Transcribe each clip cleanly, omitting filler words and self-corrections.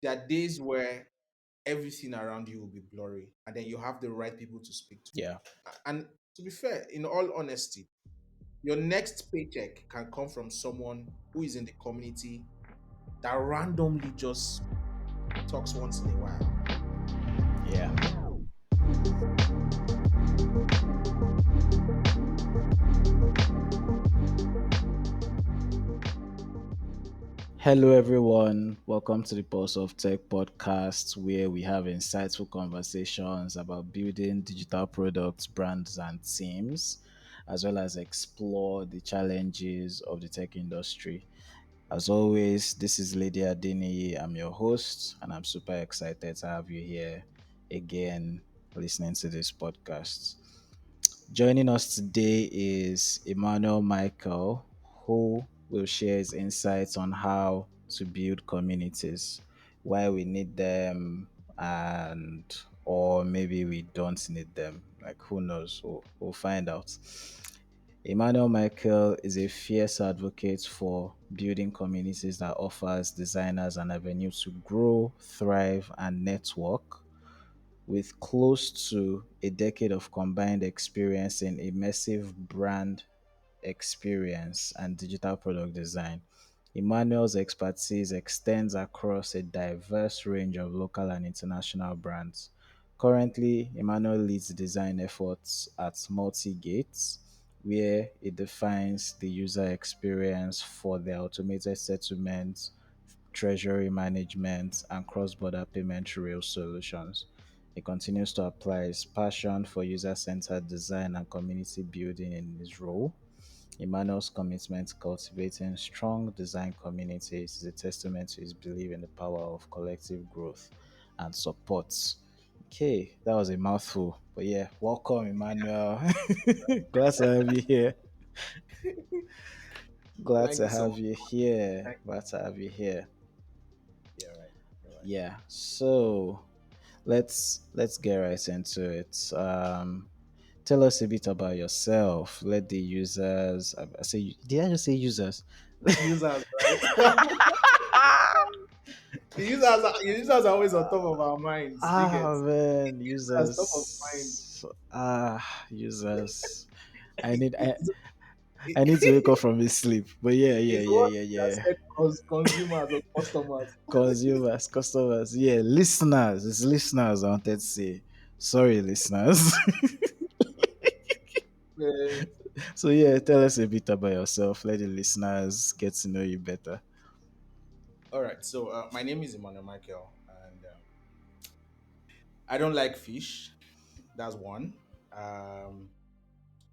There are days where everything around you will be blurry, and then you have the right people to speak to. Yeah. And to be fair, in all honesty, your next paycheck can come from someone who is in the community that randomly just talks once in a while. Yeah. Hello, everyone. Welcome to the Pulse of Tech podcast, where we have insightful conversations about building digital products, brands, and teams, as well as explore the challenges of the tech industry. As always, this is Lady Adini. I'm your host, and I'm super excited to have you here again listening to this podcast. Joining us today is Emmanuel Michael, who will share his insights on how to build communities, why we need them, and or maybe we don't need them. Like who knows? We'll find out. Emmanuel Michael is a fierce advocate for building communities that offers designers an avenue to grow, thrive, and network with close to a decade of combined experience in immersive brand experience and digital product design. Emmanuel's expertise extends across a diverse range of local and international brands. Currently, Emmanuel leads design efforts at Multigate, where it defines the user experience for their automated settlements, treasury management, and cross border payment rail solutions. He continues to apply his passion for user centered design and community building in his role. Emmanuel's commitment to cultivating strong design communities is a testament to his belief in the power of collective growth and support. Okay, that was a mouthful, but yeah, welcome, Emmanuel. Glad to have you here. Glad Thank to you so have much. you here. Thank Glad to have you here. you. Yeah, right. You're right. Yeah. So let's get right into it. Tell us a bit about yourself. Let the users. I say, did I just say users? Users, right? The users are always on top of our minds. Do you get? Man, Users top of mind. users. Users. I need I, It's, I need to wake up from this sleep. But yeah, yeah, it's yeah, what yeah, that yeah. said consumers or customers. Consumers, customers, yeah, listeners. It's listeners. I wanted to say. Sorry, listeners. Uh, So yeah, tell us a bit about yourself. Let the listeners get to know you better. all right. So my name is Emmanuel Michael, and I don't like fish. That's one. Um,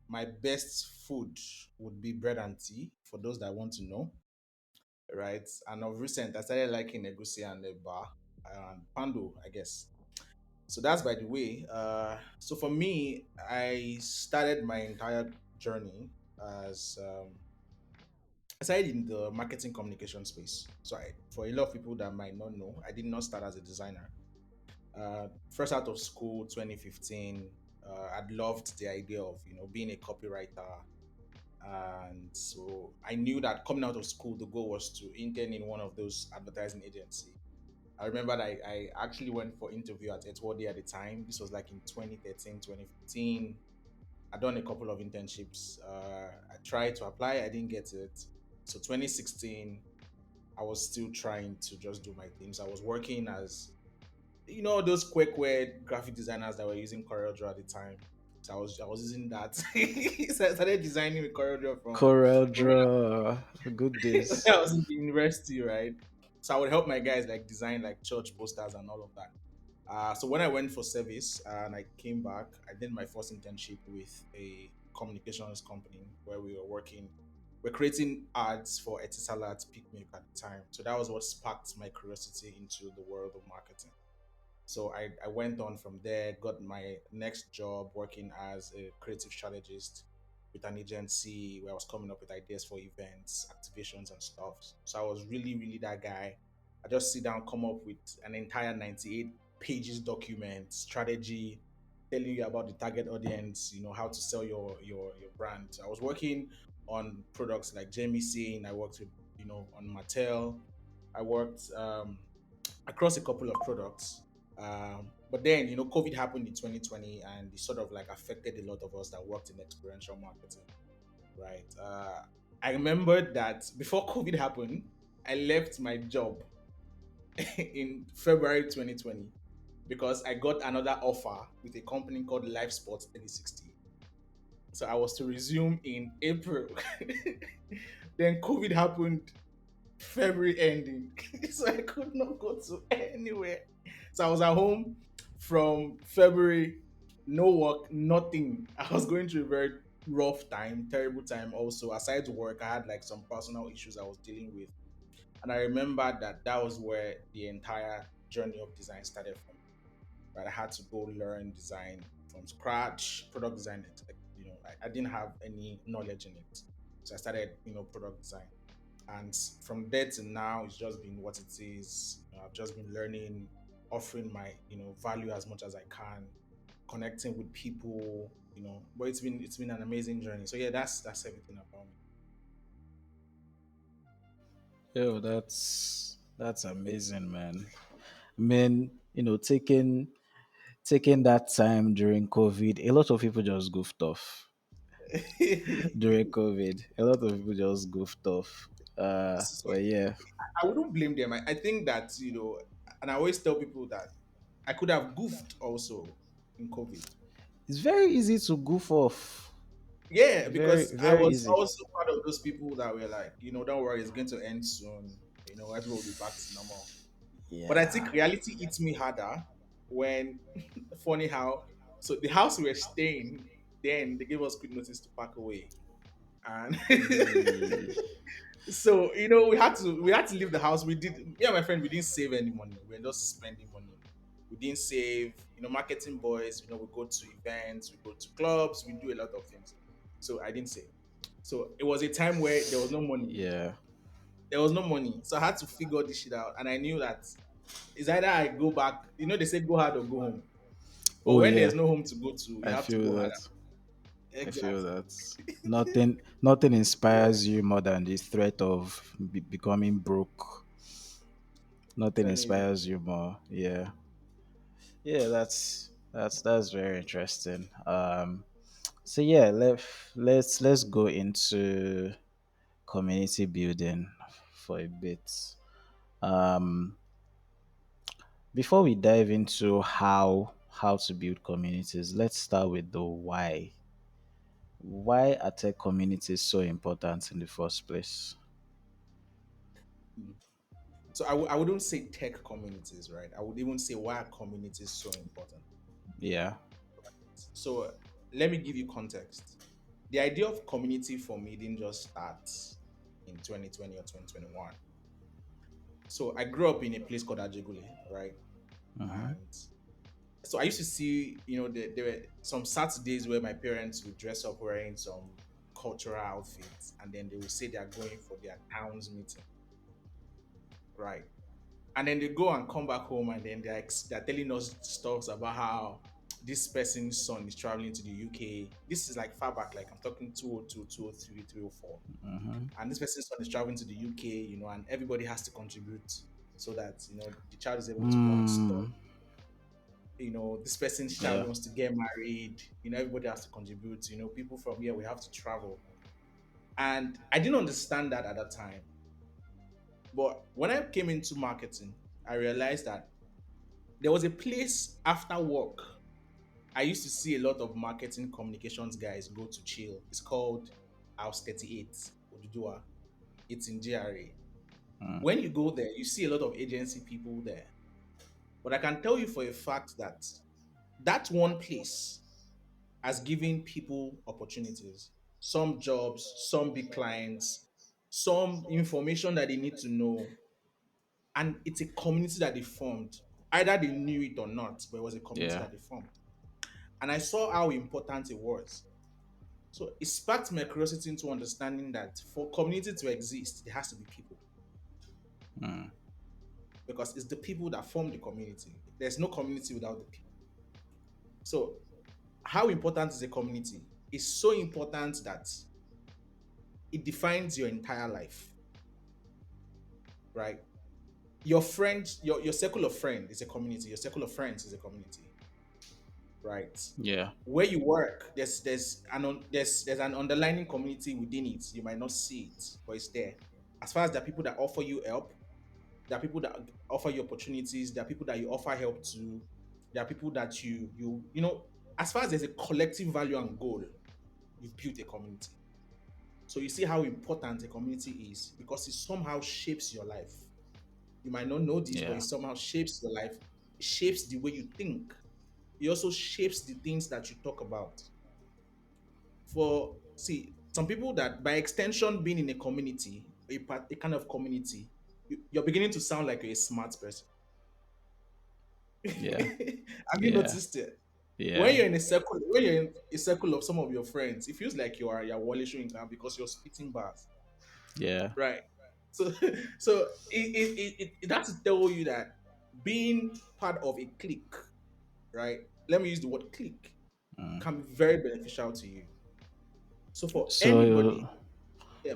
my best food would be bread and tea for those that want to know, right? And of recent, I started liking egusi and eba and pando, I guess. So that's by the way. So for me, I started my entire journey as I started in the marketing communication space. So for a lot of people that might not know, I did not start as a designer. First out of school, 2015, I'd loved the idea of being a copywriter, and so I knew that coming out of school, the goal was to intern in one of those advertising agency. I remember that I actually went for interview at Etwadi at the time. This was like in 2013, 2015. I'd done a couple of internships. I tried to apply, I didn't get it. So 2016, I was still trying to just do my things. I was working as those quick word graphic designers that were using CorelDRAW at the time. So I was using that. So I started designing with CorelDRAW Corel from when Draw, good when days. I was in the university, right? So I would help my guys like design like church posters and all of that. So when I went for service and I came back, I did my first internship with a communications company where we were working. We're creating ads for Etisalat Peak Milk at the time. So that was what sparked my curiosity into the world of marketing. So I went on from there, got my next job working as a creative strategist with an agency where I was coming up with ideas for events, activations, and stuff. So I was really, really that guy. I just sit down, come up with an entire 98 pages document, strategy, telling you about the target audience, how to sell your brand. So I was working on products like Jamie Sin. I worked with, on Mattel. I worked across a couple of products. But then, COVID happened in 2020 and it sort of like affected a lot of us that worked in experiential marketing, right? I remember that before COVID happened, I left my job in February 2020 because I got another offer with a company called Life Sports 360. So I was to resume in April. Then COVID happened February ending. So I could not go to anywhere. So I was at home from February, no work, nothing. I was going through a very rough time, terrible time also. Aside work, I had like some personal issues I was dealing with. And I remember that that was where the entire journey of design started for me. Right, I had to go learn design from scratch, product design. I didn't have any knowledge in it, so I started, product design. And from there to now, it's just been what it is. I've just been learning, offering my, value as much as I can, connecting with people. But it's been an amazing journey. So yeah, that's everything about me. Yo, that's amazing, man. I mean, taking that time during COVID, a lot of people just goofed off during COVID. A lot of people just goofed off. So But yeah, I wouldn't blame them. I think that, and I always tell people that I could have goofed also in COVID. it's very easy to goof off. Yeah, Very, because I very was easy. also part of those people that were like, don't worry, it's going to end soon. Everyone will be back to normal. But I Yeah. think reality hits me harder when, funny how, so the house we were staying, then they gave us quick notice to pack away. And Eh, so, we had to leave the house. Me and my friend, we didn't save any money. We were just spending money. We didn't save, marketing boys, we go to events, we go to clubs, we do a lot of things. So I didn't save. So it was a time where there was no money. Yeah. There was no money. So I had to figure this shit out. And I knew that it's either I go back, they say go hard or go home. But Oh when yeah. there's no home to go to, you I have to feel go harder. that. I feel Exactly. that. Nothing Yeah. inspires you more than the threat of becoming broke. Nothing Telling you. inspires you more. Yeah. Yeah, that's very interesting. So yeah, let's go into community building for a bit. Um, Before we dive into how to build communities, let's start with the why. Why are tech communities so important in the first place? Mm. So I wouldn't say tech communities, right? I would even say why are communities so important. Yeah. So let me give you context. The idea of community for me didn't just start in 2020 or 2021. So I grew up in a place called Ajegule, right? Mm-hmm. And so I used to see, there were some Saturdays where my parents would dress up wearing some cultural outfits, and then they would say they are going for their town's meeting, right? And then they go and come back home, and then they're telling us stuff about how this person's son is traveling to the UK. This is like far back, like I'm talking 202, 203, 304. Mm-hmm. And this person's son is traveling to the UK, and everybody has to contribute so that, the child is able to go and study. Mm, This person's child yeah. wants to get married, everybody has to contribute, people from here, we have to travel. And I didn't understand that at that time. But when I came into marketing, I realized that there was a place after work. I used to see a lot of marketing communications guys go to chill. It's called House 38, Odudua. It's in GRA. Mm, When you go there, you see a lot of agency people there. But I can tell you for a fact that that one place has given people opportunities, some jobs, some big clients, some information that they need to know. And it's a community that they formed. Either they knew it or not, but it was a community yeah. that they formed. And I saw how important it was. So it sparked my curiosity into understanding that for community to exist, there has to be people Mm, because it's the people that form the community. There's no community without the people. So, how important is a community? It's so important that it defines your entire life, right? Your friends, your circle of friends is a community. Your circle of friends is a community, right? Yeah. Where you work, there's an underlying community within it. You might not see it, but it's there. As far as the people that offer you help, there are people that offer you opportunities, there are people that you offer help to, there are people that as far as there's a collective value and goal, you've built a community. So you see how important a community is because it somehow shapes your life. You might not know this, but it Yeah. somehow shapes your life. It shapes the way you think. It also shapes the things that you talk about. For see, some people that by extension being in a community, a kind of community, you're beginning to sound like you're a smart person. Yeah. Have you Yeah. noticed it? Yeah. When you're in a circle of some of your friends, it feels like you're Wally showing because you're spitting bars, Yeah. right? So, so it has to tell you that being part of a clique, right? Let me use the word clique, Mm. can be very beneficial to you. So for So anybody, yeah,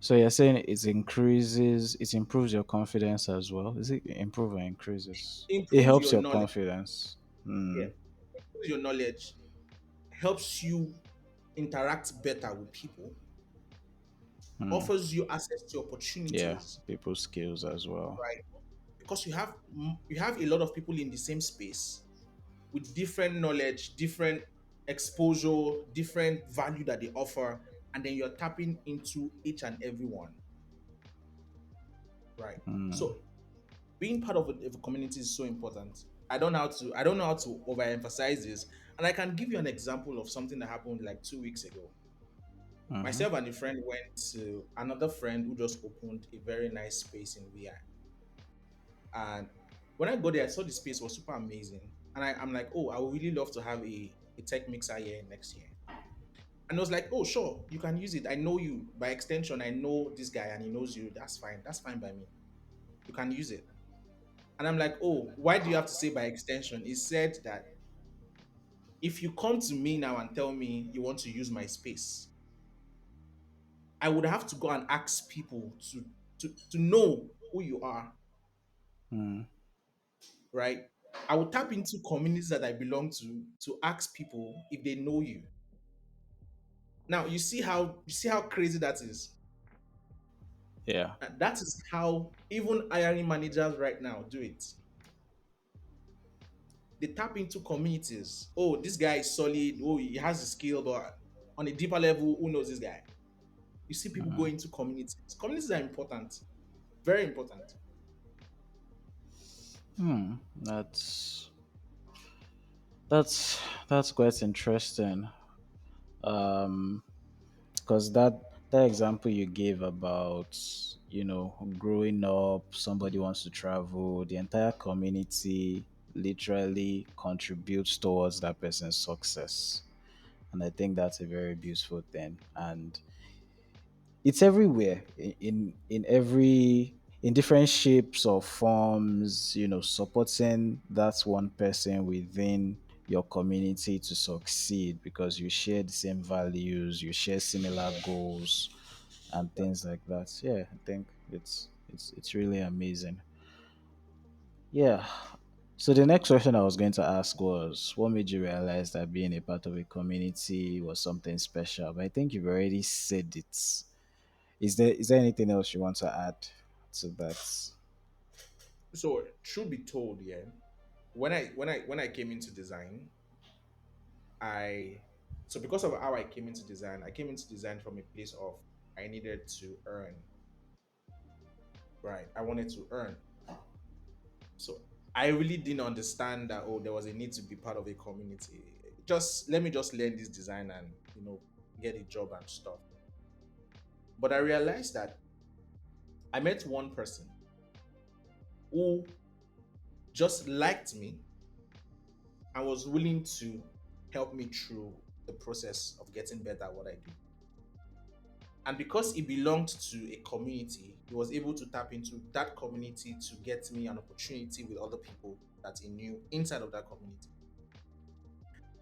so you're saying it improves your confidence as well. Is it improve or increases? It improves helps your your knowledge. confidence. Yeah, Mm. improves your knowledge, helps you interact better with people, Mm. offers you access to Yeah. opportunities, People skills as well. right? Because you have a lot of people in the same space with different knowledge, different exposure, different value that they offer, and then you're tapping into each and every one, right? Mm. So being part of a community is so important. I don't know how to overemphasize this, and I can give you an example of something that happened like 2 weeks ago. Mm-hmm. Myself and a friend went to another friend who just opened a very nice space in VI. And when I got there, I saw the space was super amazing. And I'm like, oh, I would really love to have a tech mixer here next year. And I was like, oh, sure, you can use it. I know you. By extension, I know this guy and he knows you. That's fine. That's fine by me. You can use it. And I'm like, oh, why do you have to say by extension? He said that if you come to me now and tell me you want to use my space, I would have to go and ask people to know who you are, Mm. right? I would tap into communities that I belong to ask people if they know you. Now you see how crazy that is. Yeah. And that is how even hiring managers right now do it. They tap into communities. Oh, this guy is solid. Oh, he has the skill, but on a deeper level, who knows this guy? You see people go Mm. into communities. Communities are important, very important. Hmm. That's that's quite interesting. Um, because that example you gave about growing up, somebody wants to travel, the entire community literally contributes towards that person's success, and I think that's a very beautiful thing. And it's everywhere in every in different shapes or forms, supporting that one person within your community to succeed because you share the same values, you share similar goals and things like that. Yeah, I think it's really amazing. Yeah. So the next question I was going to ask was, what made you realize that being a part of a community was something special? But I think you've already said it. Is there anything else you want to add to that? So truth be told, yeah, when I came into design, I so because of how I came into design from a place of I needed to earn, right? I wanted to earn. So I really didn't understand that there was a need to be part of a community. Just let me just learn this design and get a job and stuff. But I realized that I met one person who just liked me and was willing to help me through the process of getting better at what I do. And because he belonged to a community, he was able to tap into that community to get me an opportunity with other people that he knew inside of that community.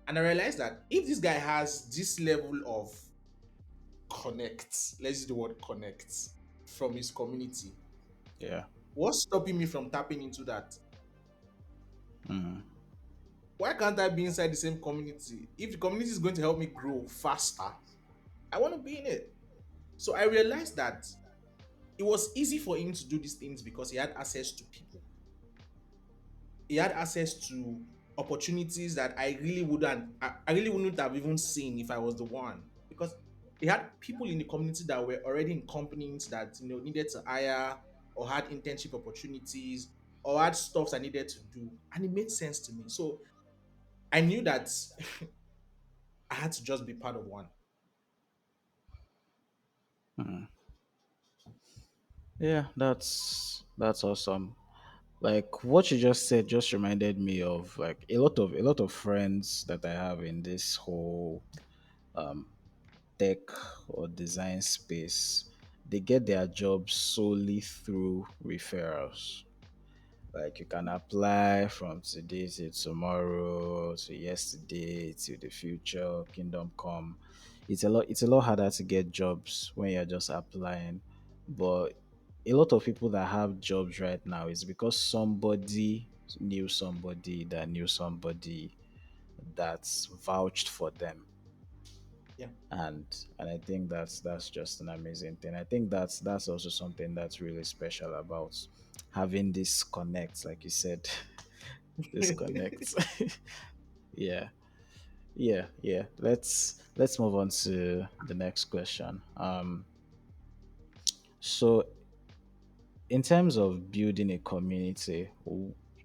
And I realized that if this guy has this level of connect, let's use the word connect from his community, Yeah. What's stopping me from tapping into that? Mm. Why can't I be inside the same community? If the community is going to help me grow faster, I want to be in it. So I realized that it was easy for him to do these things because he had access to people. He had access to opportunities that I really wouldn't have even seen if I was the one. Because he had people in the community that were already in companies that needed to hire or had internship opportunities or had stuff I needed to do. And it made sense to me. So I knew that I had to just be part of one. Mm. Yeah, that's awesome. Like what you just said just reminded me of like a lot of friends that I have in this whole um tech or design space. They get their jobs solely through referrals. Like you can apply from today to tomorrow to yesterday to the future, kingdom come. It's a lot harder to get jobs when you're just applying. But a lot of people that have jobs right now is because somebody knew somebody that knew somebody that's vouched for them. Yeah. And I think that's just an amazing thing. I think that's also something that's really special about having this connect, like you said. This connect. Yeah. Yeah. Let's move on to the next question. So in terms of building a community,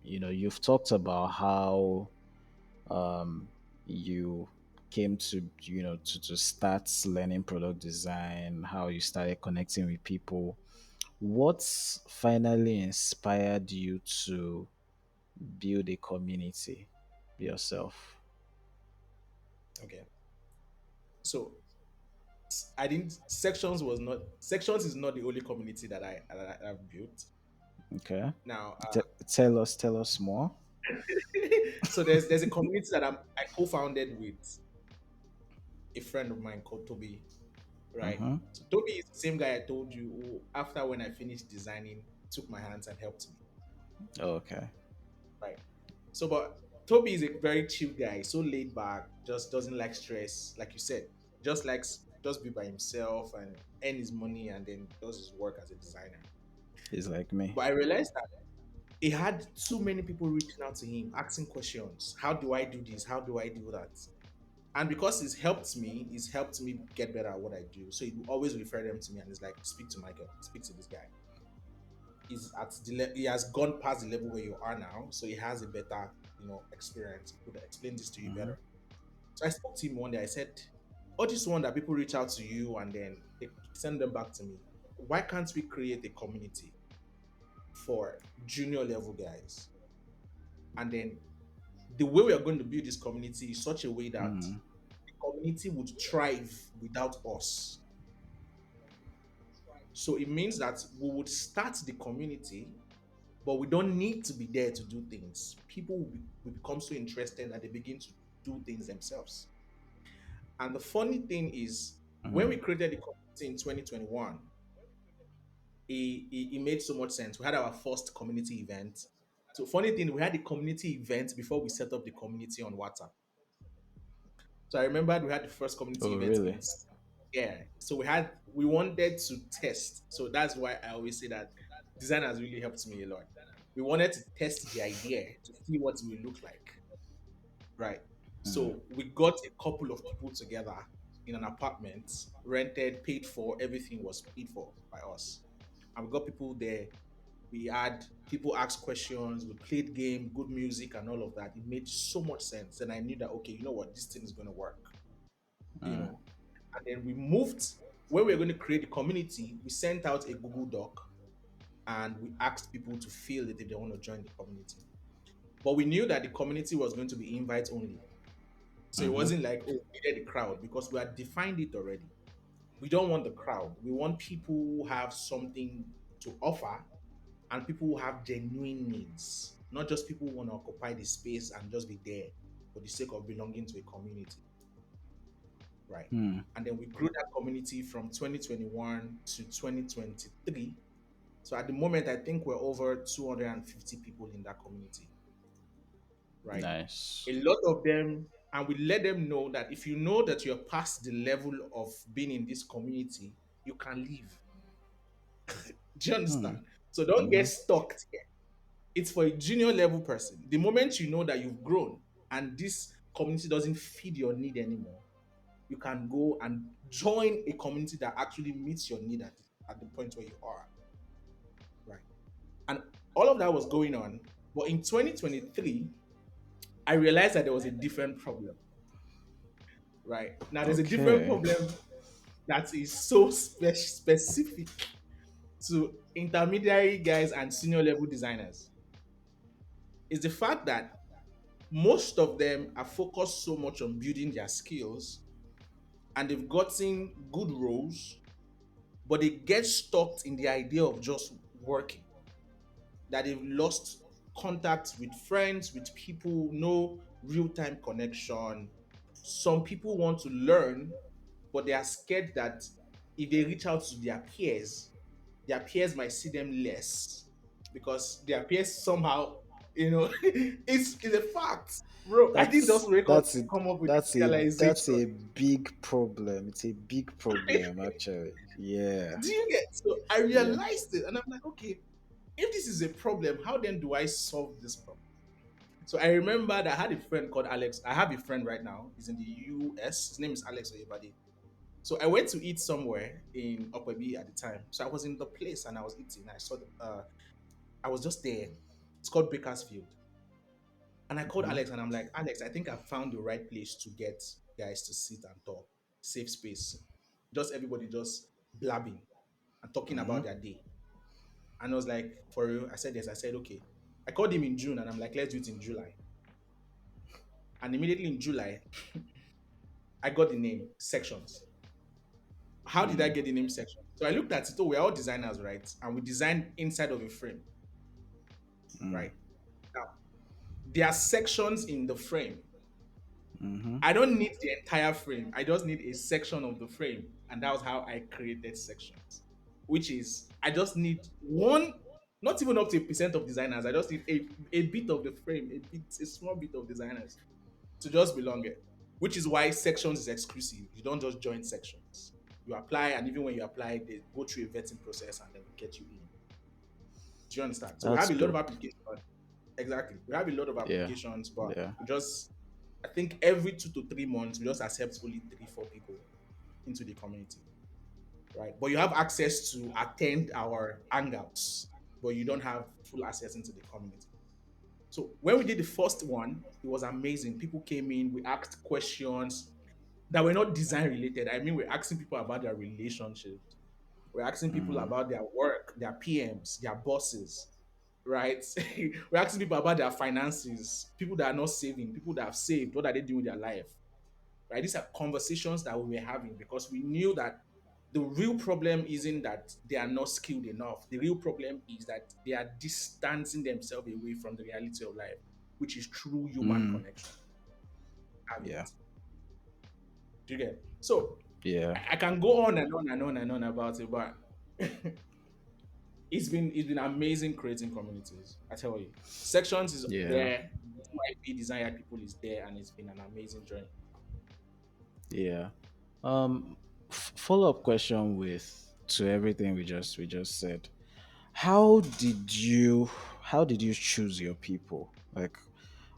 you've talked about how um, you came to start learning product design, how you started connecting with people. What's finally inspired you to build a community yourself? Okay. So I didn't sections is not the only community I've built. Okay. Now, Tell us more. so there's a community that I co-founded with a friend of mine called Toby, right? Mm-hmm. So Toby is the same guy I told you who, after when I finished designing, took my hands and helped me, Okay. right? So, but Toby is a very chill guy, so laid back, just doesn't like stress, like you said, just likes just be by himself and earn his money and then does his work as a designer. He's like me. But I realized that he had too many people reaching out to him, asking questions. How do I do this? How do I do that? And because he's helped me get better at what I do. So he will always refer them to me and he's like, speak to Michael, speak to this guy. He has gone past the level where you are now, so he has a better, experience. He could explain this to you Mm-hmm. better. So I spoke to him one day. I said, all this one that people reach out to you and then they send them back to me. Why can't we create a community for junior level guys? And then the way we are going to build this community is such a way that Mm-hmm. the community would thrive without us. So it means that we would start the community, but we don't need to be there to do things. People will become so interested that they begin to do things themselves. And the funny thing is, when Mm-hmm. we created the community in 2021, it made so much sense. We had our first community event. So funny thing, we had the community event before we set up the community on WhatsApp. So I remember we had the first community Oh, event really? yeah. So we wanted to test. So that's why I always say that design has really helped me a lot. We wanted to test the idea to see what it will look like. Right. Mm-hmm. So we got a couple of people together in an apartment, rented, paid for, everything was paid for by us. And we got people there. We had people ask questions, we played game, good music, and all of that. It made so much sense. And I knew that, okay, you know what, this thing is going to work, you Mm-hmm. know. And then we moved, when we were going to create the community, we sent out a Google Doc and we asked people to fill it if they want to join the community. But we knew that the community was going to be invite only. So it Mm-hmm. wasn't like, oh, we needed the crowd because we had defined it already. We don't want the crowd. We want people who have something to offer and people who have genuine needs, not just people who want to occupy the space and just be there for the sake of belonging to a community, right? Mm-hmm. And then we grew that community from 2021 to 2023. So at the moment, I think we're over 250 people in that community, right? Nice. A lot of them, and we let them know that if you know that you're past the level of being in this community, you can leave. Do you Hmm. understand? So don't get Mm-hmm. stuck here. It's for a junior level person. The moment you know that you've grown and this community doesn't feed your need anymore, you can go and join a community that actually meets your need at the point where you are, right? And all of that was going on. But in 2023, I realized that there was a different problem, right? Now, there's a different Okay. problem that is so specific to intermediary guys and senior level designers. Is the fact that most of them are focused so much on building their skills and they've gotten good roles, but they get stuck in the idea of just working, that they've lost contact with friends, with people, no real time connection. Some people want to learn, but they are scared that if they reach out to their peers might see them less because their peers somehow, it's a fact, bro. I didn't That's just wake up that's a, and come up with that's this a realization. that's a big problem. It's a big problem actually. Yeah. Do you get? So I Yeah. realized it, and I'm like, okay, if this is a problem, how then do I solve this problem? So I remember that I had a friend called Alex. I have a friend right now. He's in the US. His name is Alex Oyebade. So I went to eat somewhere in Okwebi at the time. So I was in the place and I was eating. I saw I was just there. It's called Bakersfield. And I called Mm-hmm. Alex and I'm like, Alex, I think I found the right place to get guys to sit and talk. Safe space. Just everybody just blabbing and talking Mm-hmm. about their day. And I was like, for real? I said yes. I said, okay. I called him in June and I'm like, let's do it in July. And immediately in July, I got the name Sections. How did I Mm. get the name Sections? So I looked at it. Oh, we're all designers, right? And we design inside of a frame, Mm. right? Now, there are sections in the frame. Mm-hmm. I don't need the entire frame. I just need a section of the frame. And that was how I created Sections, which is I just need one, not even up to a percent of designers. I just need a bit of the frame, a small bit of designers to just belong it, which is why Sections is exclusive. You don't just join Sections. You apply, and even when you apply, they go through a vetting process and then we get you in. Do you understand? So we That's have a lot of dope. applications. Exactly. We have a lot of Yeah. applications, but Yeah. we just, I think every 2 to 3 months, we just accept only 3, 4 people into the community, right? But you have access to attend our hangouts, but you don't have full access into the community. So when we did the first one, it was amazing. People came in, we asked questions that were not design related. I mean, we're asking people about their relationships. We're asking people Mm. about their work, their PMs, their bosses, right? We're asking people about their finances, people that are not saving, people that have saved, what are they doing with their life, right? These are conversations that we were having because we knew that the real problem isn't that they are not skilled enough. The real problem is that they are distancing themselves away from the reality of life, which is true human Mm. connection. Having Yeah. it. Do you get? So Yeah. I can go on and on and on and on about it, but it's been amazing creating communities. I tell you, Sections is Yeah. there. YP Desire People is there, and it's been an amazing journey. Yeah. Follow up question with to everything we just said. How did you how did you choose your people? Like,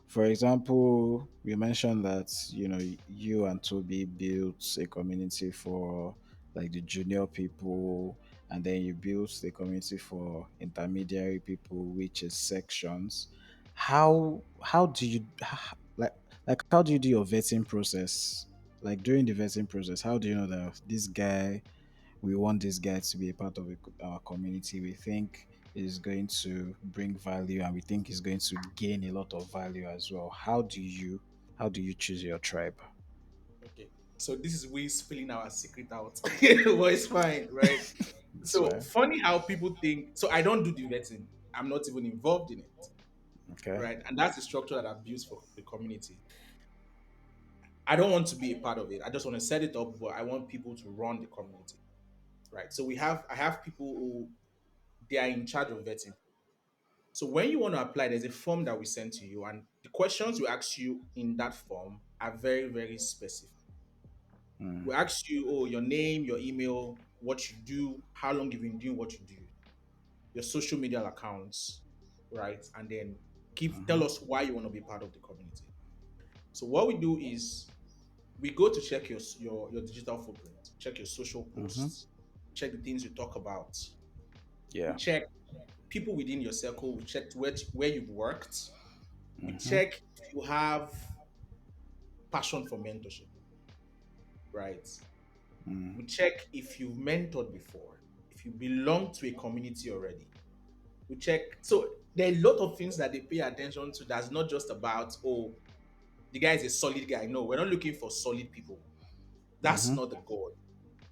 for example, you mentioned that you and Toby built a community for like the junior people, and then you built the community for intermediary people, which is sections. How do you how do you do your vetting process? Like during the vetting process, how do you know that this guy we want this guy to be a part of our community? We think is going to bring value, and we think is going to gain a lot of value as well. How do you choose your tribe? Okay. So this is we spilling our secret out. But it's fine, right? That's So why. funny how people think. So I don't do the vetting. I'm not even involved in it, Okay. right? And that's the structure that I've built for the community. I don't want to be a part of it. I just want to set it up, but I want people to run the community, right? So I have people who they are in charge of vetting. So when you want to apply, there's a form that we send to you, and the questions we ask you in that form are very, very specific. We ask you, oh, your name, your email, what you do, how long you've been doing what you do, your social media accounts, right? And then tell us why you want to be part of the community. So what we do is we go to check your digital footprint, check your social Mm-hmm. posts, check the things you talk about. We Yeah. check people within your circle. We check where you've worked. We Mm-hmm. check if you have passion for mentorship, right? We check if you've mentored before, if you belong to a community already. We check. So there are a lot of things that they pay attention to. That's not just about, oh, the guy is a solid guy. No, we're not looking for solid people. That's Mm-hmm. not the goal.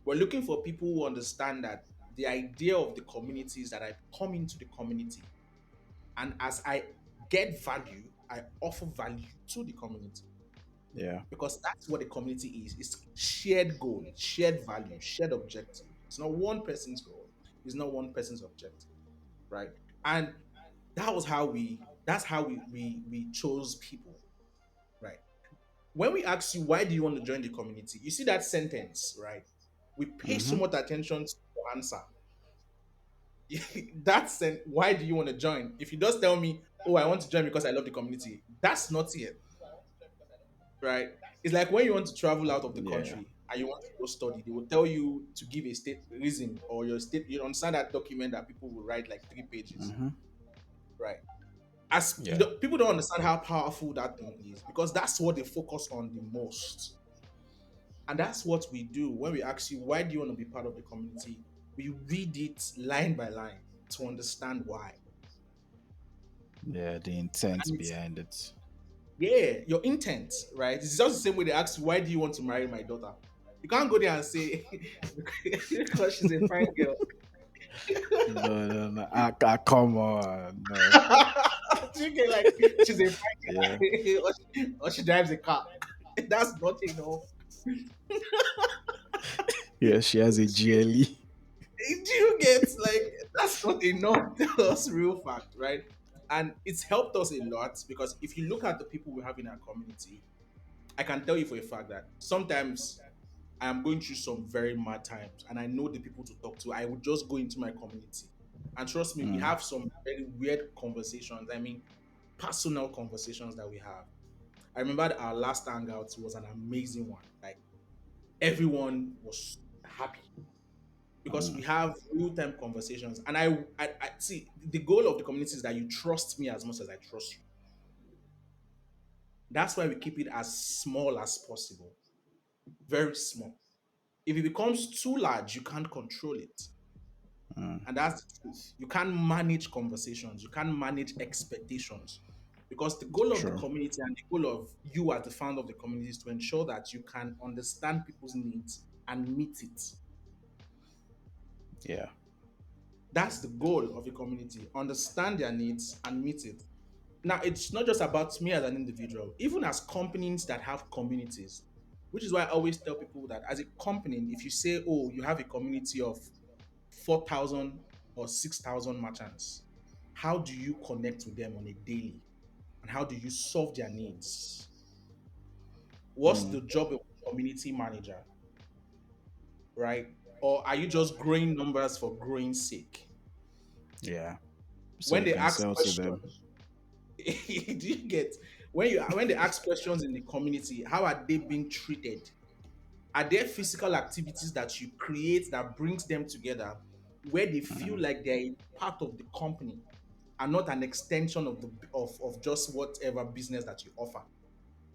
We're looking for people who understand that the idea of the community is that I come into the community, and as I get value, I offer value to the community, Yeah. because that's what the community is. It's shared goal, shared value, shared objective. It's not one person's goal. It's not one person's objective, right? And that's how we chose people, right? When we ask you why do you want to join the community, you see that sentence, right? We pay so Mm-hmm. much attention to your answer. That's why do you want to join? If you just tell me, oh, I want to join because I love the community, that's not it, right? It's like when you want to travel out of the Yeah. country and you want to go study, they will tell you to give a state reason, or your state, you understand that document that people will write like 3 pages, Mm-hmm. right? As Yeah. people don't understand how powerful that thing is, because that's what they focus on the most. And that's what we do when we ask you, why do you want to be part of the community? We read it line by line to understand why. Yeah. The intent And it's, behind it. yeah, your intent, right? It's just the same way they ask you, why do you want to marry my daughter? You can't go there and say, because she's a fine girl. No, no, no. Come on. No. You get like, she's a fine Yeah. girl, or she drives a car. That's nothing, no. Yeah. She has a GLE. Do you get like, that's not enough? Tell us real fact, right? And it's helped us a lot, because if you look at the people we have in our community, I can tell you for a fact that sometimes I am going through some very mad times and I know the people to talk to. I would just go into my community. And trust me, we have some very weird conversations. I mean, personal conversations that we have. I remember that our last hangout was an amazing one. Like, everyone was happy because we have real-time conversations. And I see the goal of the community is that you trust me as much as I trust you. That's why we keep it as small as possible, very small. If it becomes too large, you can't control it. And that's the truth. You can't manage conversations, you can't manage expectations. Because the goal of the True. community and the goal of you as the founder of the community is to ensure that you can understand people's needs and meet it. Yeah. That's the goal of a community. Understand their needs and meet it. Now, it's not just about me as an individual, even as companies that have communities, which is why I always tell people that as a company, if you say, oh, you have a community of 4,000 or 6,000 merchants, how do you connect with them on a daily? And how do you solve their needs? What's the job of a community manager, right? Or are you just growing numbers for growing sake? Yeah. So When you they can ask sell to them. questions, do you get, when they ask questions in the community, how are they being treated? Are there physical activities that you create that brings them together, where they feel like they're a part of the company and not an extension of of just whatever business that you offer?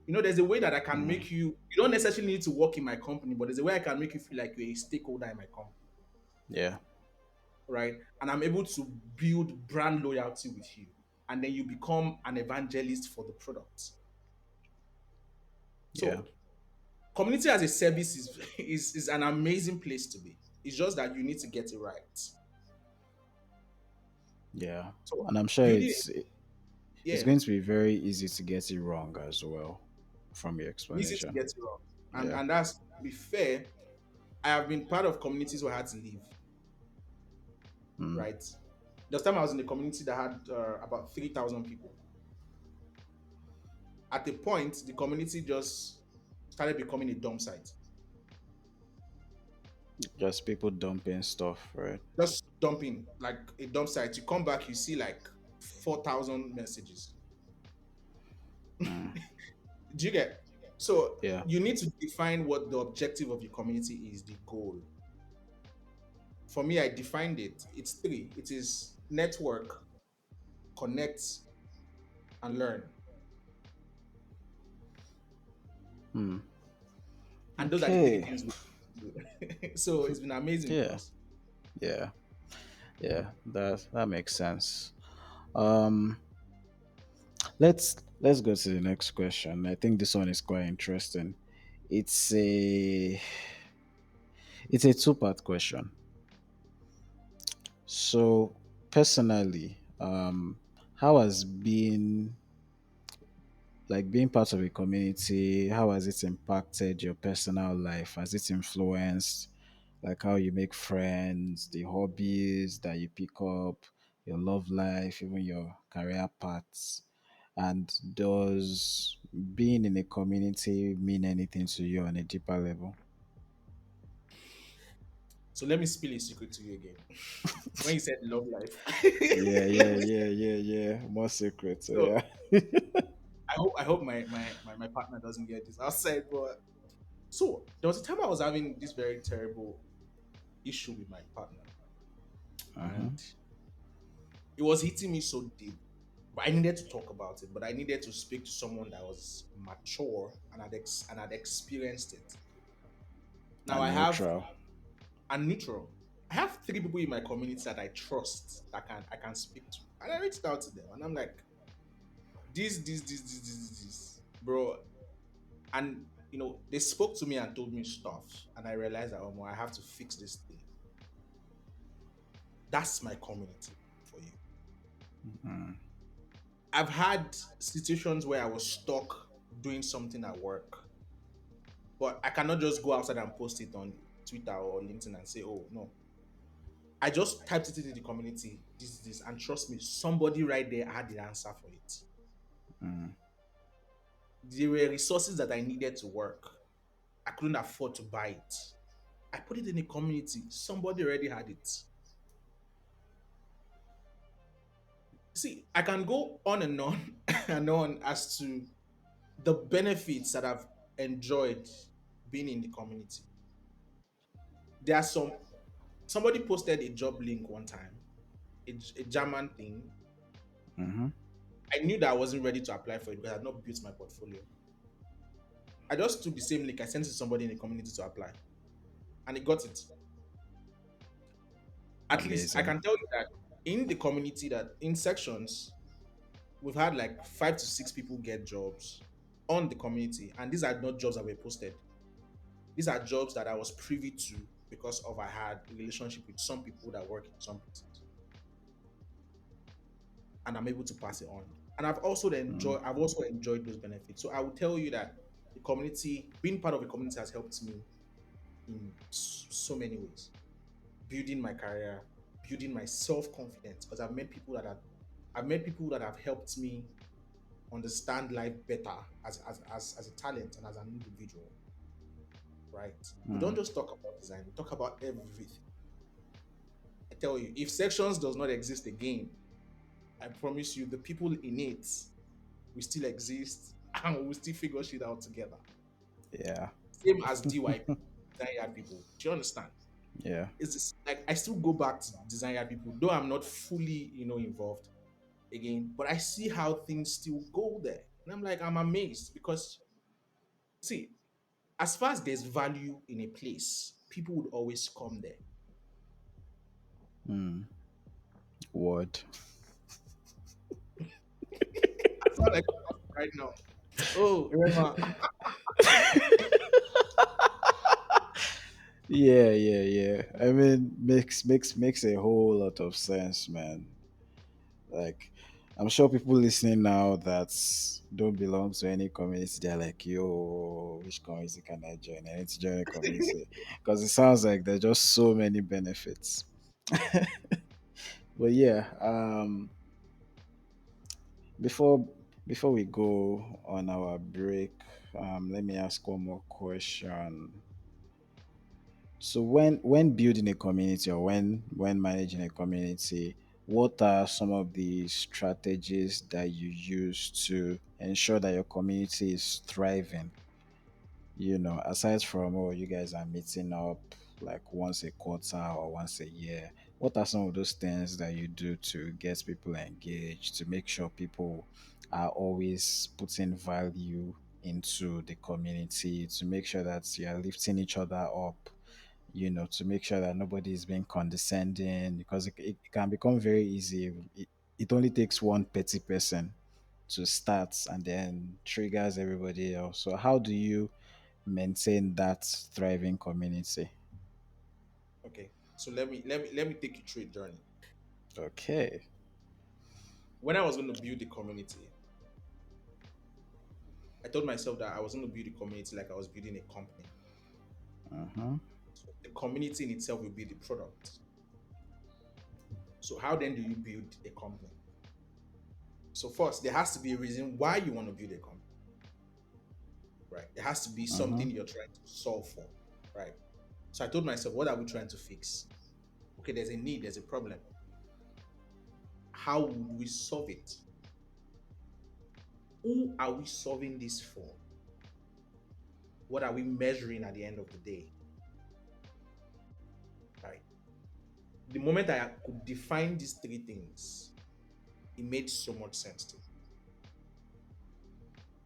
You know, there's a way that I can make you, you don't necessarily need to work in my company, but there's a way I can make you feel like you're a stakeholder in my company, Yeah. right? And I'm able to build brand loyalty with you. And then you become an evangelist for the product. Yeah. So community as a service is an amazing place to be. It's just that you need to get it right. Yeah. So And I'm sure building, it's yeah, going to be very easy to get it wrong as well from your easy to explanation. get it wrong. Yeah. And that's, to be fair, I have been part of communities where I had to leave, right? There was time I was in a community that had about 3,000 people. At a point, the community just started becoming a dump site. Just people dumping stuff, right? Just dumping like a dump site. You come back, you see like 4,000 messages. Mm. Do you get? So Yeah. you need to define what the objective of your community is, the goal. For me, I defined it. It's three. It is network, connect, and learn. Hmm. And those are the three Okay. things we do. So it's been amazing for Yeah. us. Yeah. Yeah. That makes sense. Um, let's go to the next question. I think this one is quite interesting. It's a it's a two-part question. So personally, how has been like being part of a community, how has it impacted your personal life? Has it influenced like how you make friends, the hobbies that you pick up, your love life, even your career paths? And does being in a community mean anything to you on a deeper level? So let me spill a secret to you again. When you said love life, Yeah, let yeah, me. yeah, yeah, yeah. More secrets. So Yeah. I hope my partner doesn't get this outside. But so there was a time I was having this very terrible issue with my partner, Mm-hmm. and it was hitting me so deep. But I needed to talk about it. But I needed to speak to someone that was mature and had experienced it. Now And I have neutral. and neutral. I have three people in my community that I trust that I can speak to, and I reached out to them, and I'm like, this, bro. And they spoke to me and told me stuff, and I realized that I have to fix this thing. That's my community for you. Mm, I've had situations where I was stuck doing something at work, but I cannot just go outside and post it on Twitter or LinkedIn and say, "Oh no." I just typed it into the community. This, and trust me, somebody right there had the answer for it. mm, There were resources that I needed to work. I couldn't afford to buy it. I put it in the community. Somebody already had it. See, I can go on and on and on as to the benefits that I've enjoyed being in the community. There are somebody posted a job link one time, a German thing. mm-hmm. I knew that I wasn't ready to apply for it because I had not built my portfolio. I just took the same link, I sent it to somebody in the community to apply, and he got it. At least I Amazing. can tell you that in the community, that in sections, we've had like 5 to 6 people get jobs on the community, and these are not jobs that were posted. These are jobs that I was privy to because of I had a relationship with some people that work in some places, and I'm able to pass it on. And Mm, I've also enjoyed those benefits. So I will tell you that the community, being part of a community, has helped me in so many ways. Building my career, building my self confidence, because I've met people that have helped me understand life better as a talent and as an individual, right? We don't mm. just talk about design, we talk about everything. I tell you, if sections does not exist again, I promise you the people in it will still exist and we will still figure shit out together. Yeah. Same as DYP, design yard people. Do you understand? Yeah. It's just, like I still go back to design yard people, though I'm not fully, involved again, but I see how things still go there. And I'm amazed because see, as far as there's value in a place, people would always come there. Mm. Word. I sound like right now. Oh, Rema. Yeah, yeah, yeah. I mean, makes a whole lot of sense, man. Like, I'm sure people listening now that don't belong to any community, they're like, "Yo, which community can I join? I need to join a community," because it sounds like there's just so many benefits. But yeah, before before we go on our break, let me ask one more question. So when building a community or when managing a community, what are some of the strategies that you use to ensure that your community is thriving? Aside from, oh, you guys are meeting up like once a quarter or once a year, what are some of those things that you do to get people engaged, to make sure people are always putting value into the community, to make sure that you are lifting each other up, to make sure that nobody is being condescending, because it can become very easy. It only takes one petty person to start and then triggers everybody else. So how do you maintain that thriving community? Okay. So let me take you through a journey. Okay. When I was going to build the community, I told myself that I was going to build a community like I was building a company. Uh-huh. So the community in itself will be the product. So how then do you build a company? So first, there has to be a reason why you want to build a company, right? There has to be Uh-huh. something you're trying to solve for, right? So I told myself, what are we trying to fix? Okay, there's a need, there's a problem. How would we solve it? Who are we solving this for? What are we measuring at the end of the day? Right? The moment I could define these three things, it made so much sense to me.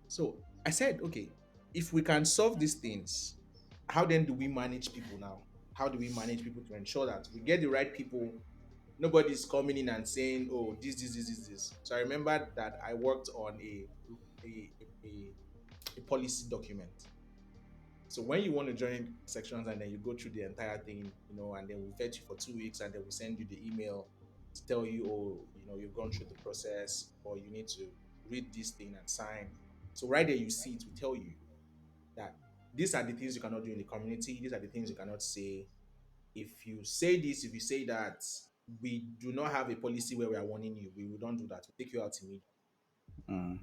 So I said, okay, if we can solve these things, how then do we manage people now? How do we manage people to ensure that we get the right people? Nobody's coming in and saying, "Oh, this." So I remember that I worked on a, a, a policy document. So when you want to join sections and then you go through the entire thing, and then we vet you for 2 weeks and then we send you the email to tell you, oh, you've gone through the process or you need to read this thing and sign. So right there you see it will tell you that these are the things you cannot do in the community. These are the things you cannot say. If you say this, if you say that, we do not have a policy where we are warning you. We will don't do that. We take you out immediately. Mm.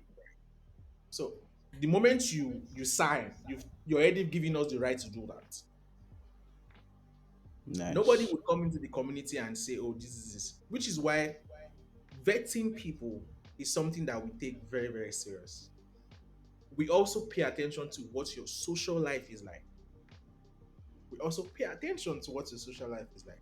So the moment you sign, you're already giving us the right to do that. Nobody Nice. would come into the community and say, "Oh, this is this," which is why vetting people is something that we take very, very serious. We also pay attention to what your social life is like. We also pay attention to what your social life is like.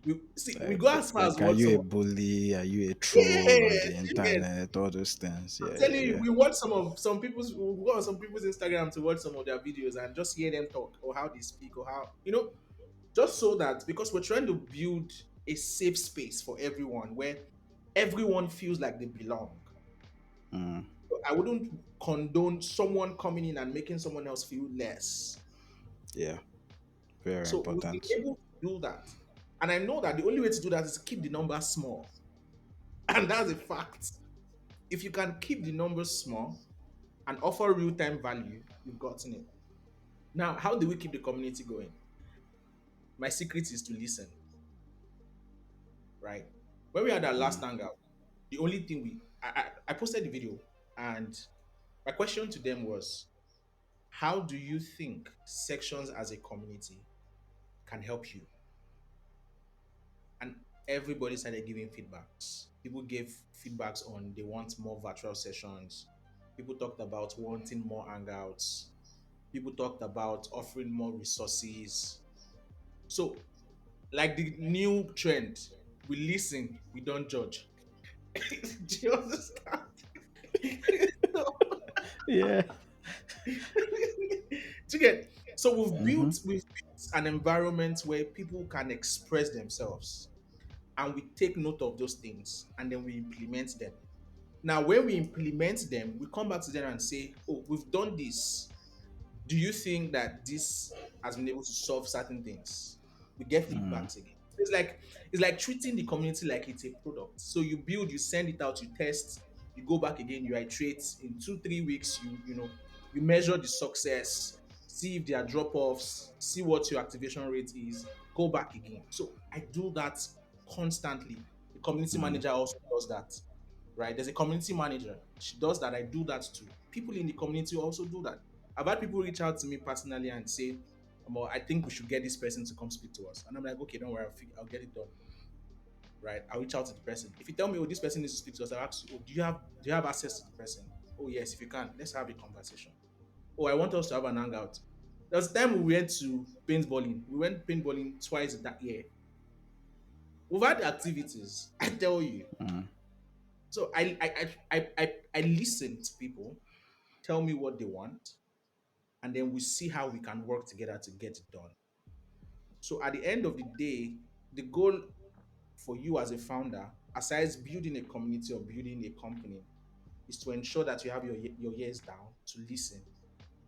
We go as far as Like, are what you a someone. bully? Are you a troll on the Yes, you get. internet? All those things. I'm Yeah, telling yeah, you, yeah. we watch some people's we go on some people's Instagram to watch some of their videos and just hear them talk or how they speak or how just so that because we're trying to build a safe space for everyone where everyone feels like they belong. Mm. I wouldn't condone someone coming in and making someone else feel less. Yeah, very So we've important. been able to do that. And I know that the only way to do that is to keep the numbers small. And that's a fact. If you can keep the numbers small and offer real-time value, you've gotten it. Now, how do we keep the community going? My secret is to listen, right? When we had our last Mm. hangout, the only thing I posted the video and my question to them was, how do you think sections as a community can help you? And everybody started giving feedbacks. People gave feedbacks on they want more virtual sessions. People talked about wanting more hangouts. People talked about offering more resources. So, like the new trend, we listen, we don't judge. Do you understand? So, Yeah. do you get? So Mm-hmm. we've built an environment where people can express themselves, and we take note of those things, and then we implement them. Now, when we implement them, we come back to them and say, "Oh, we've done this. Do you think that this has been able to solve certain things?" We get Mm. feedbacks again. It's like treating the community like it's a product. So you build, you send it out, you test, you go back again, you iterate. In 2 3 weeks, you measure the success, see if there are drop-offs, see what your activation rate is, go back again. So I do that constantly The community Mm, manager also does that, right? There's a community manager. She does that. I do that too. People in the community also do that. I've had people reach out to me personally and say, I think we should get this person to come speak to us. And I'm like, okay, don't worry, I'll get it done, right? I'll reach out to the person. If you tell me, oh, this person needs to speak to us, I'll ask you, oh, do you have access to the person? Oh, yes, if you can, let's have a conversation. Oh, I want us to have an hangout. There was a time we went to paintballing. We went paintballing twice that year. We've had activities, I tell you. mm, So I listen to people, tell me what they want, and then we see how we can work together to get it done. So at the end of the day, the goal for you as a founder, aside building a community or building a company, is to ensure that you have your ears down to listen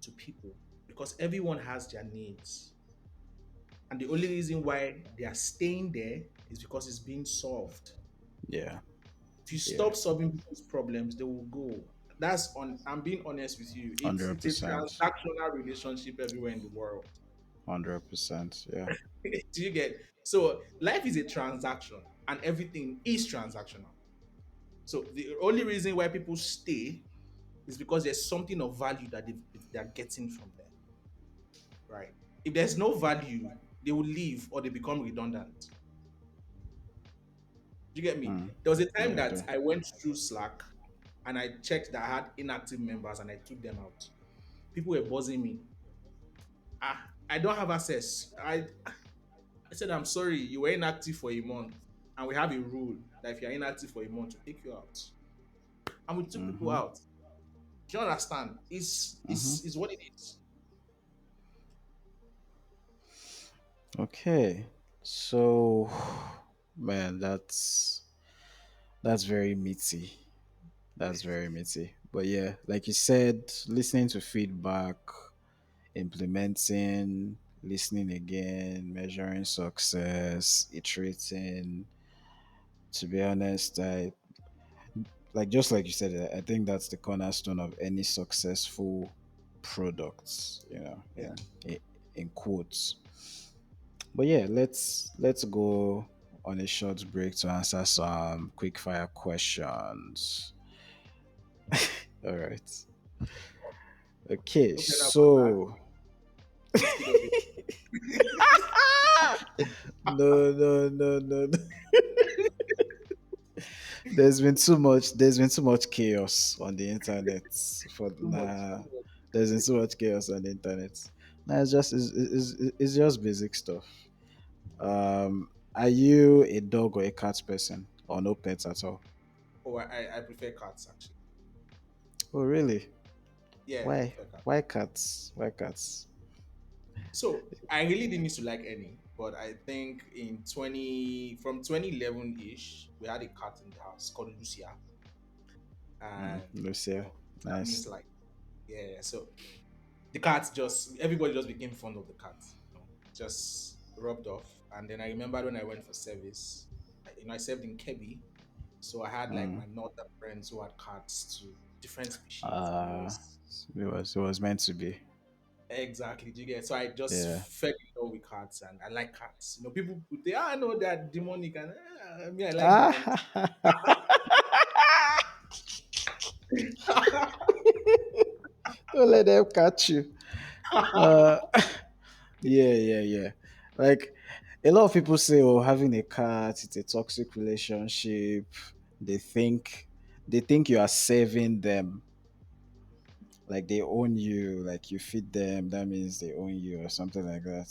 to people because everyone has their needs. And the only reason why they are staying there is because it's being solved. yeah, If you yeah, stop solving people's problems, they will go. That's on. I'm being honest with you. It's hundred it's a percent, transactional relationship everywhere in the world. 100%. Yeah, Do you get? So life is a transaction, and everything is transactional. So the only reason why people stay is because there's something of value that they're getting from there, right? If there's no value, they will leave or they become redundant. Do you get me? mm, There was a time yeah, I that do. I went through Slack and I checked that I had inactive members and I took them out. People were buzzing me. I don't have access. I said, I'm sorry, you were inactive for a month. And we have a rule that if you're inactive for a month, we take you out. And we took people Mm-hmm, out. Do you understand? It's, mm-hmm. it's, it's what it is. Okay, so man, that's very meaty. That's very meaty. But yeah, like you said, listening to feedback, implementing, listening again, measuring success, iterating. To be honest, I like just like you said, I think that's the cornerstone of any successful products, Yeah. in quotes. But yeah, let's go on a short break to answer some quick fire questions. All right. Okay, Hope you're not about that. so Please keep up it. no, no, no, no, no. There's been too much chaos on the internet for Too much. nah. Too much. There's been too much chaos on the internet. Nah, it's just basic stuff. Are you a dog or a cat person, or no pets at all? Oh, I prefer cats actually. Oh, really? Yeah, I Why? prefer cats. Why cats? Why cats? So I really didn't used to like any, but I think in 2011 ish, we had a cat in the house called Lucia, and Lucia, that means nice. like, yeah. So the cat just everybody just became fond of the cat, just rubbed off. And then I remember when I went for service, I served in Kebbi, so I had like Mm. my northern friends who had cats too, different species, and it Uh, was it was meant to be. exactly. Do you get? So I just Yeah. fell in love with cats, and I like cats. People would say, "Ah, I know that demonic," and me, I like different. Ah, don't let them catch you. Uh, yeah, yeah, yeah. Like a lot of people say, oh, having a cat, it's a toxic relationship. They think they think you are saving them, like they own you, like you feed them. That means they own you or something like that.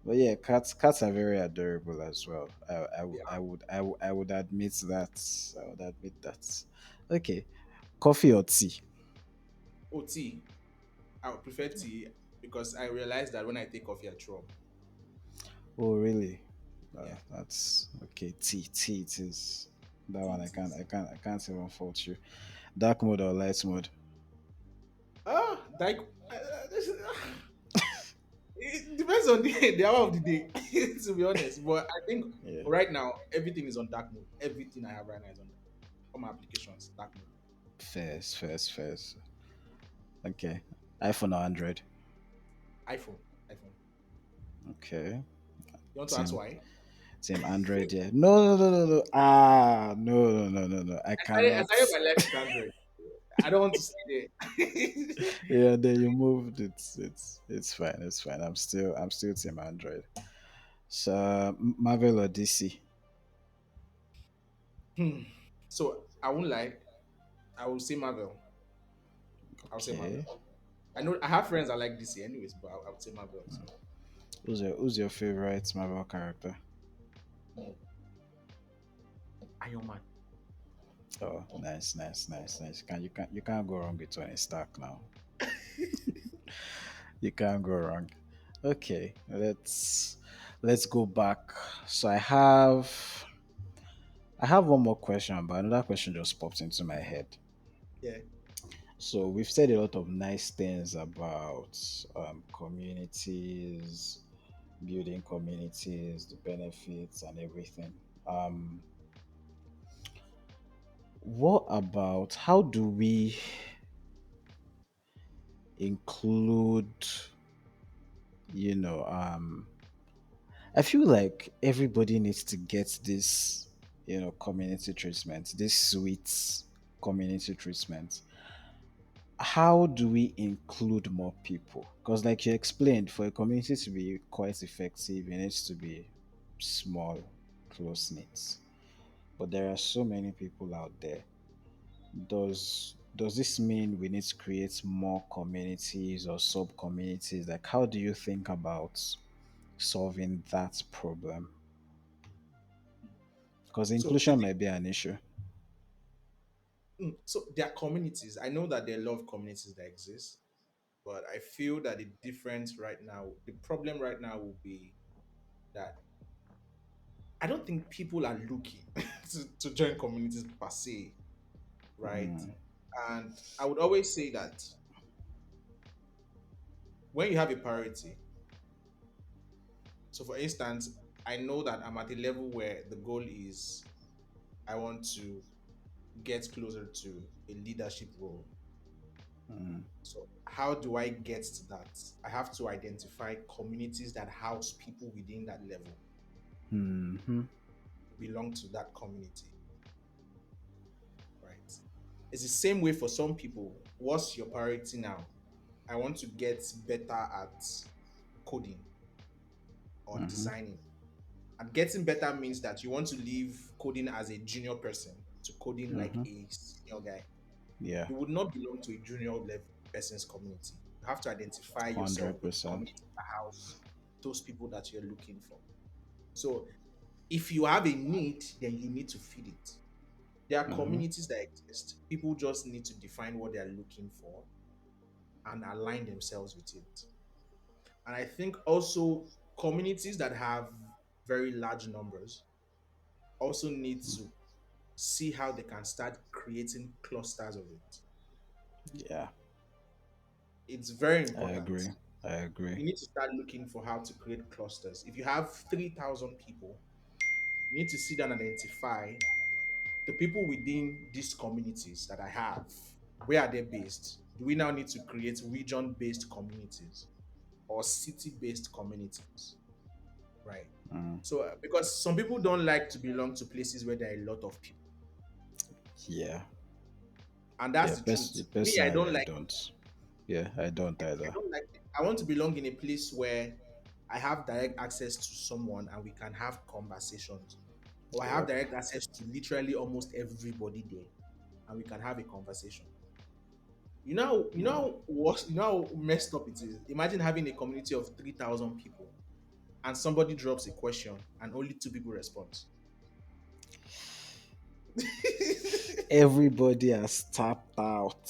But yeah, cats are very adorable as well. Yeah. I would admit that. I would admit that. Okay, coffee or tea? Oh, tea. I would prefer tea because I realized that when I take coffee, I throw up. Oh, really? Yeah, That's okay. Tea. It is that tea one. it is. I can't even fault you. Dark mode or light mode? Like it depends on the hour of the day, to be honest. But I think Yeah. right now everything is on dark mode. Everything I have right now is on all my applications dark mode. First. Okay. iPhone or Android? iPhone, iPhone. Okay. You want to ask Team why? Team Android, yeah. No, no, no, no, no. Ah, no, no, no, no, no. I I cannot. started my life with Android. I don't want to stay there. Yeah, then you moved. It's fine. It's fine. I'm still Team Android. So Marvel or DC? Hmm. So I won't lie. I will say Marvel. I'll say Okay. Marvel. I know I have friends that like DC anyways, but I would say Marvel too. Who's your favorite Marvel character? Hmm. Iron Man. Oh, nice, nice, nice, nice. You can't go wrong with Tony Stark now. You can't go wrong. Okay, let's go back. So I have one more question, but another question just popped into my head. Yeah. So we've said a lot of nice things about communities, building communities, the benefits, and everything. What about how do we include, you know, I feel like everybody needs to get this, community treatment, this sweet community treatment. How do we include more people? Because, like you explained, for a community to be quite effective, it needs to be small, close knit. But there are so many people out there. Does this mean we need to create more communities or sub communities? Like, how do you think about solving that problem? Because So the inclusion thing, might be an issue. so there are communities. I know that there are a lot of communities that exist, but I feel that the difference right now, the problem right now will be that I don't think people are looking to join communities per se, right? Mm, And I would always say that when you have a priority, so for instance, I know that I'm at a level where the goal is I want to get closer to a leadership role. mm, So how do I get to that? I have to identify communities that house people within that level, mhm, belong to that community, right? It's the same way for some people. What's your priority now? I want to get better at coding or mhm, designing. And getting better means that you want to leave coding as a junior person to coding like mhm. a senior guy. Yeah, You would not belong to a junior level person's community. You have to identify yourself with 100%. community house, those people that you're looking for. So if you have a need, then you need to feed it. There are Mhm, communities that exist. People just need to define what they are looking for and align themselves with it. And I think also communities that have very large numbers also need to see how they can start creating clusters of it. yeah, It's very I important. agree. I agree. You need to start looking for how to create clusters. If you have 3,000 people, you need to sit down and identify the people within these communities that I have. Where are they based? Do we now need to create region based communities or city based communities? Right. Mm, So, because some people don't like to belong to places where there are a lot of people, yeah, and yeah. that's the truth. Me, I Personally, don't I like. don't. Yeah, I don't I either. don't like it. I want to belong in a place where I have direct access to someone and we can have conversations. Or I have Yep. direct access to literally almost everybody there and we can have a conversation. Mm, You know how messed up it is. Imagine having a community of 3,000 people and somebody drops a question and only two people respond. everybody has tapped out.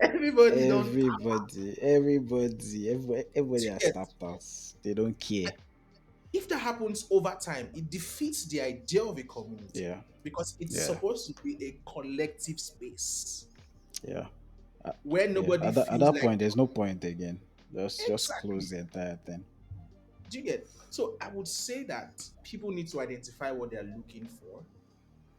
Everybody don't tap. Everybody Do you has get? tapped out. They don't care. If that happens over time, it defeats the idea of a community Yeah, because it's yeah, supposed to be a collective space yeah. Uh, where yeah. nobody At feels that like point, there's no point again. Just close exactly. the entire thing. Do you get? So I would say that people need to identify what they're looking for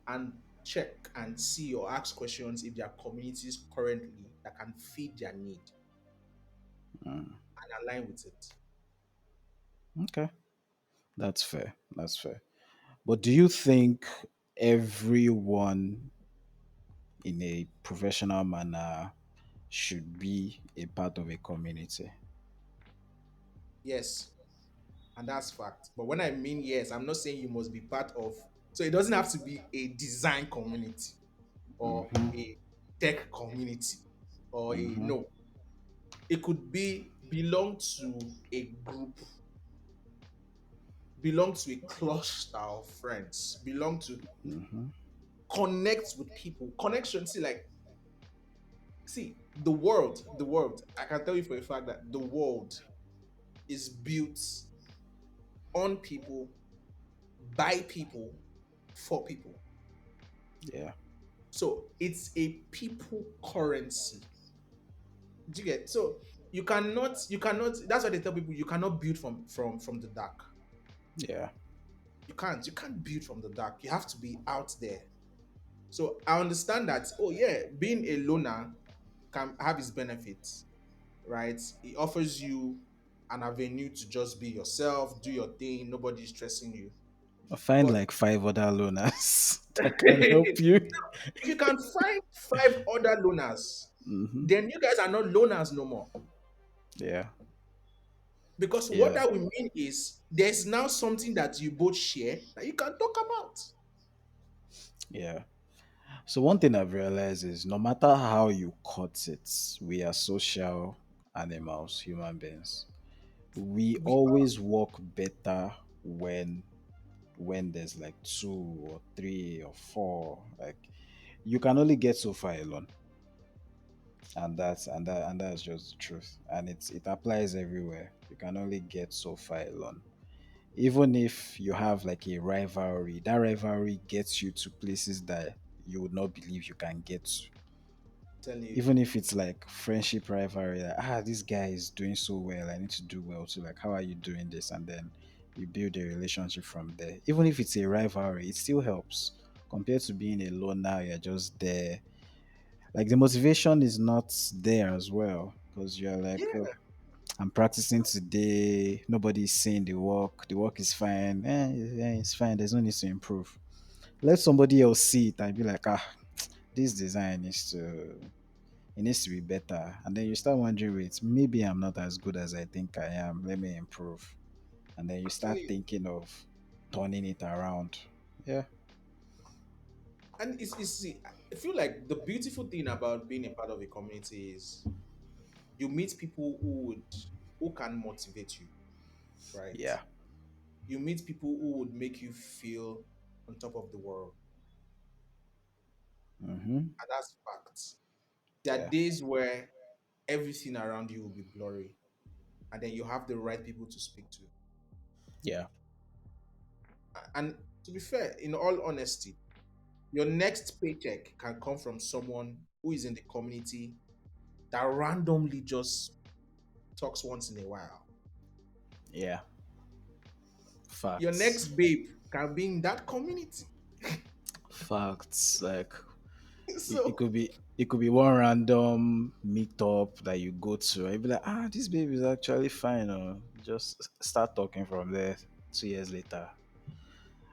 and check and see or ask questions if there are communities currently that can feed their need Mm, and align with it. okay, that's fair. That's fair. But do you think everyone in a professional manner should be a part of a community? Yes, and that's fact. But when I mean yes, I'm not saying you must be part of. So it doesn't have to be a design community or Mm-hmm. a tech community or a Mm-hmm. no. It could be belong to a group, belong to a cluster of friends, belong to Mm-hmm. connect with people. Connection, see, like, see, the world, I can tell you for a fact that the world is built on people, by people, for people. Yeah. So it's a people currency. Do you get? So you cannot. That's why they tell people you cannot build from the dark. Yeah. You can't build from the dark. You have to be out there. So I understand that. Oh yeah, being a loner can have its benefits, right? It offers you an avenue to just be yourself, do your thing. Nobody's stressing you. I find But like five other loners that can help if you. you can find five other loners, Mm-hmm. then you guys are not loners no more. Yeah. Because what Yeah. that will mean is there's now something that you both share that you can talk about. Yeah. So one thing I've realized is no matter how you cut it, we are social animals, human beings. We We always work better when there's like two or three or four. Like you can only get so far alone. And that's just the truth. And it applies everywhere. You can only get so far alone. Even if you have like a rivalry, that rivalry gets you to places that you would not believe you can get to. tell you, Even if it's like friendship rivalry, like, this guy is doing so well, I need to do well too. Like, how are you doing this? And then you build a relationship from there. Even if it's a rivalry, it still helps compared to being a loner. You're just there. Like the motivation is not there as well because you're like, yeah. oh, I'm practicing today. Nobody's saying the work. The work is fine. It's fine. There's no need to improve. Let somebody else see it and be like, this design needs to it needs to be better. And then you start wondering, wait, maybe I'm not as good as I think I am. Let me improve. And then you Tell start you. thinking of turning it around. Yeah. And it's see, I feel like the beautiful thing about being a part of a community is you meet people who can motivate you, right? Yeah. You meet people who would make you feel on top of the world. Mm-hmm. And that's facts. There are Yeah. days where everything around you will be blurry, and then you have the right people to speak to. Yeah. And to be fair, in all honesty, your next paycheck can come from someone who is in the community that randomly just talks once in a while. Yeah. Your Facts. next babe can be in that community. Facts. Like it So could be one random meetup that you go to. And you be like, this baby is actually fine. Or just start talking from there. 2 years later,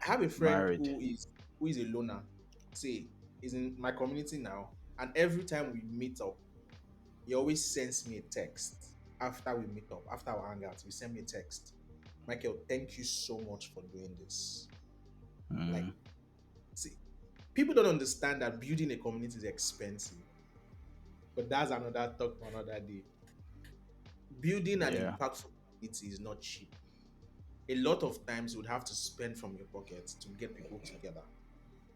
I have a friend married. who is a loner. Say, is in my community now, and every time we meet up, he always sends me a text after we meet up, after our hangouts. He send me a text. Michael, thank you so much for doing this. Like, Mm, see, people don't understand that building a community is expensive, but that's another talk for another day. Building an yeah. impactful community is not cheap. A lot of times you would have to spend from your pocket to get people together,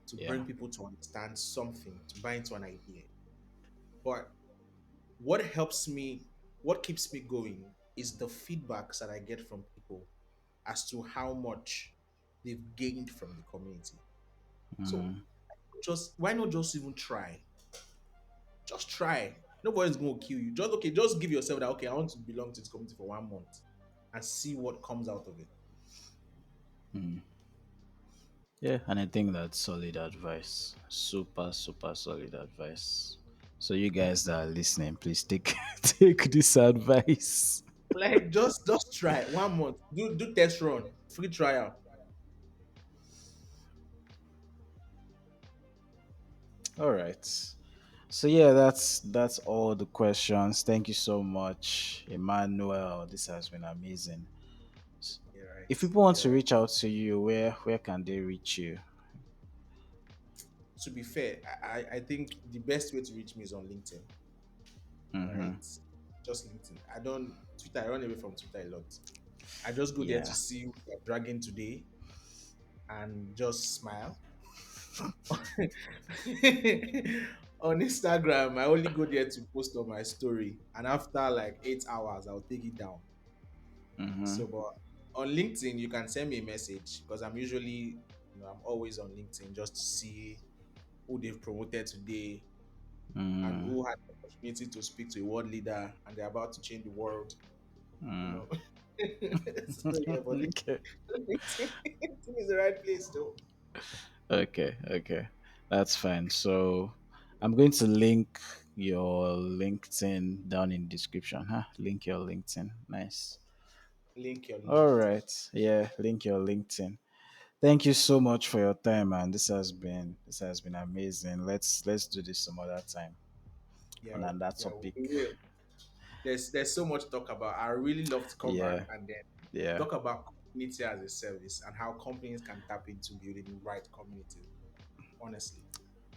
to Yeah. bring people to understand something, to buy into an idea. But what helps me, what keeps me going is the feedbacks that I get from people as to how much they've gained from the community. So Mm, just why not just even try? Just try. Nobody's gonna kill you. Just okay, just give yourself that okay, I want to belong to this community for 1 month and see what comes out of it. mm. Yeah, and I think that's solid advice. Super, super solid advice. So you guys that are listening, please take take this advice. Like just try 1 month. Do test run, free trial. All right. So yeah, that's all the questions. Thank you so much, Emmanuel. This has been amazing. You're right. If people want You're to right. reach out to you, where can they reach you? To be fair, I think the best way to reach me is on LinkedIn. All Mm-hmm. right. Just LinkedIn. I don't Twitter, I run away from Twitter a lot. I just go there to Yeah. see what they're dragging today and just smile. On Instagram, I only go there to post on my story, and after like 8 hours, I'll take it down. Mm-hmm. So, but on LinkedIn, you can send me a message because I'm usually, I'm always on LinkedIn just to see who they've promoted today and Mm-hmm. who had the opportunity to speak to a world leader and they're about to change the world. You Mm. know, so yeah, but Okay. LinkedIn is the right place though. Okay. Okay. That's fine. So I'm going to link your LinkedIn down in description. Huh? Link your LinkedIn. Nice. Link your All LinkedIn. right. Yeah, link your LinkedIn. Thank you so much for your time, man. This has been amazing. Let's do this some other time on Yeah, another yeah, topic. we will. There's so much to talk about. I really love to come back Yeah, and then yeah, talk about community as a service and how companies can tap into building the right community. Honestly.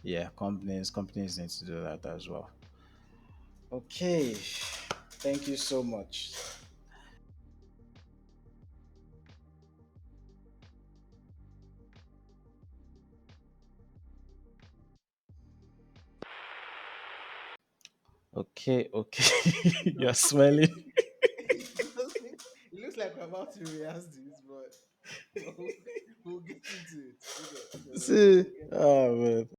yeah. Companies need to do that as well. Okay. Thank you so much. Okay, okay. You're smiling. It looks like we're about to rehearse this, but we'll get into it. Okay, so See, we'll get oh man.